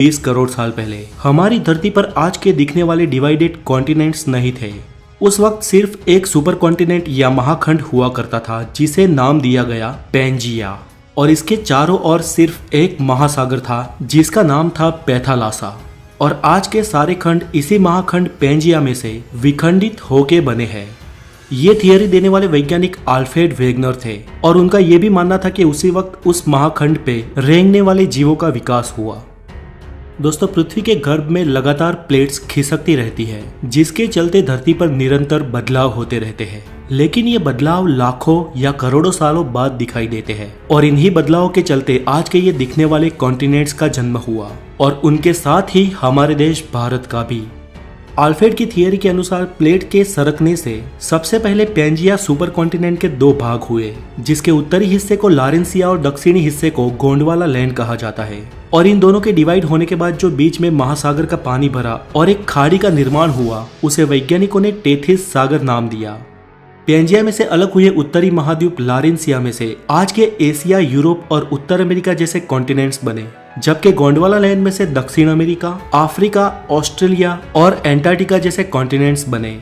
20 करोड़ साल पहले हमारी धरती पर आज के दिखने वाले डिवाइडेड कॉन्टिनेंट्स नहीं थे। उस वक्त सिर्फ एक सुपर कॉन्टिनेंट या महाखंड हुआ करता था जिसे नाम दिया गया पैंजिया, और इसके चारों ओर सिर्फ एक महासागर था जिसका नाम था पैथालासा। और आज के सारे खंड इसी महाखंड पैंजिया में से विखंडित होके बने हैं। ये थियरी देने वाले वैज्ञानिक अल्फ्रेड वेगनर थे और उनका यह भी मानना था कि उसी वक्त उस महाखंड पे रेंगने वाले जीवों का विकास हुआ। दोस्तों, पृथ्वी के गर्भ में लगातार प्लेट्स खिसकती रहती है जिसके चलते धरती पर निरंतर बदलाव होते रहते हैं, लेकिन ये बदलाव लाखों या करोड़ों सालों बाद दिखाई देते हैं। और इन्हीं बदलावों के चलते आज के ये दिखने वाले कॉन्टिनेंट्स का जन्म हुआ और उनके साथ ही हमारे देश भारत का भी। अल्फ्रेड की थियरी के अनुसार प्लेट के सरकने से सबसे पहले पैंजिया सुपर कॉन्टिनेंट के दो भाग हुए, जिसके उत्तरी हिस्से को लारेंसिया और दक्षिणी हिस्से को गोंडवाना लैंड कहा जाता है। और इन दोनों के डिवाइड होने के बाद जो बीच में महासागर का पानी भरा और एक खाड़ी का निर्माण हुआ, उसे वैज्ञानिकों ने टेथिस सागर नाम दिया। पैंजिया में से अलग हुए उत्तरी महाद्वीप लारेंसिया में से आज के एशिया, यूरोप और उत्तर अमेरिका जैसे कॉन्टिनेंट्स बने, जबकि गोंडवाना लैंड में से दक्षिण अमेरिका, अफ्रीका, ऑस्ट्रेलिया और एंटार्क्टिका जैसे कॉन्टिनेंट्स बने।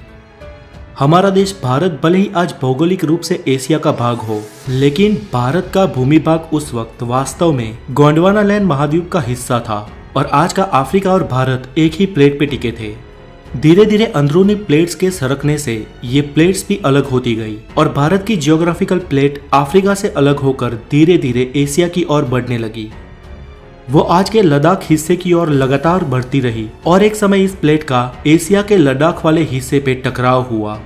हमारा देश भारत भले ही आज भौगोलिक रूप से एशिया का भाग हो, लेकिन भारत का भूमि भाग उस वक्त वास्तव में गोंडवाना लैंड महाद्वीप का हिस्सा था और आज का अफ्रीका और भारत एक ही प्लेट पे टिके थे। धीरे धीरे अंदरूनी प्लेट्स के सरकने से ये प्लेट्स भी अलग होती गई और भारत की जियोग्राफिकल प्लेट अफ्रीका से अलग होकर धीरे धीरे एशिया की ओर बढ़ने लगी। वो आज के लद्दाख हिस्से की ओर लगातार बढ़ती रही और एक समय इस प्लेट का एशिया के लद्दाख वाले हिस्से पे टकराव हुआ।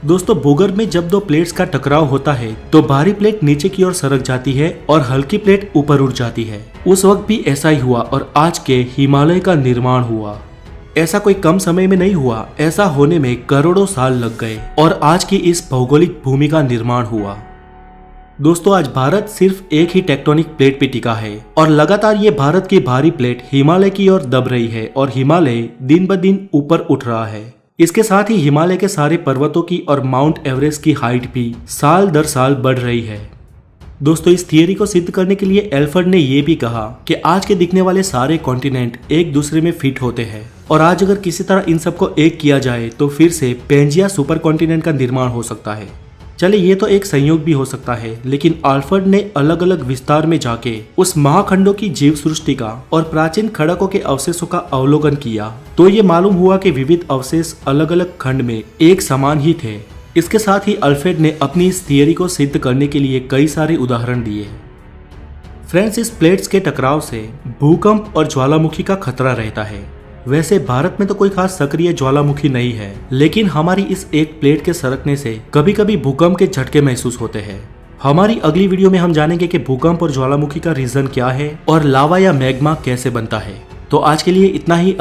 दोस्तों, भूगर्भ में जब दो प्लेट्स का टकराव होता है तो भारी प्लेट नीचे की ओर सरक जाती है और हल्की प्लेट ऊपर उठ जाती है। उस वक्त भी ऐसा ही हुआ और आज के हिमालय का निर्माण हुआ। ऐसा कोई कम समय में नहीं हुआ, ऐसा होने में करोड़ों साल लग गए और आज की इस भौगोलिक भूमि का निर्माण हुआ। दोस्तों, आज भारत सिर्फ एक ही टेक्टोनिक प्लेट पे टिका है और लगातार ये भारत की भारी प्लेट हिमालय की ओर दब रही है और हिमालय दिन ब दिन ऊपर उठ रहा है। इसके साथ ही हिमालय के सारे पर्वतों की और माउंट एवरेस्ट की हाइट भी साल दर साल बढ़ रही है। दोस्तों, इस थियरी को सिद्ध करने के लिए अल्फ्रेड ने यह भी कहा कि आज के दिखने वाले सारे कॉन्टिनेंट एक दूसरे में फिट होते हैं और आज अगर किसी तरह इन सबको एक किया जाए तो फिर से पैंजिया सुपर कॉन्टिनेंट का निर्माण हो सकता है। चले, ये तो एक संयोग भी हो सकता है, लेकिन अल्फ्रेड ने अलग अलग विस्तार में जाके उस महाखंडों की जीव सृष्टि का और प्राचीन खड़कों के अवशेषों का अवलोकन किया तो ये मालूम हुआ कि विविध अवशेष अलग अलग खंड में एक समान ही थे। इसके साथ ही अल्फ्रेड ने अपनी इस थियरी को सिद्ध करने के लिए कई सारे उदाहरण दिए। फ्रेंड्स, इस प्लेट्स के टकराव से भूकंप और ज्वालामुखी का खतरा रहता है। वैसे भारत में तो कोई खास सक्रिय ज्वालामुखी नहीं है, लेकिन हमारी इस एक प्लेट के सरकने से कभी कभी भूकंप के झटके महसूस होते हैं। हमारी अगली वीडियो में हम जानेंगे कि भूकंप और ज्वालामुखी का रीजन क्या है और लावा या मैग्मा कैसे बनता है। तो आज के लिए इतना ही।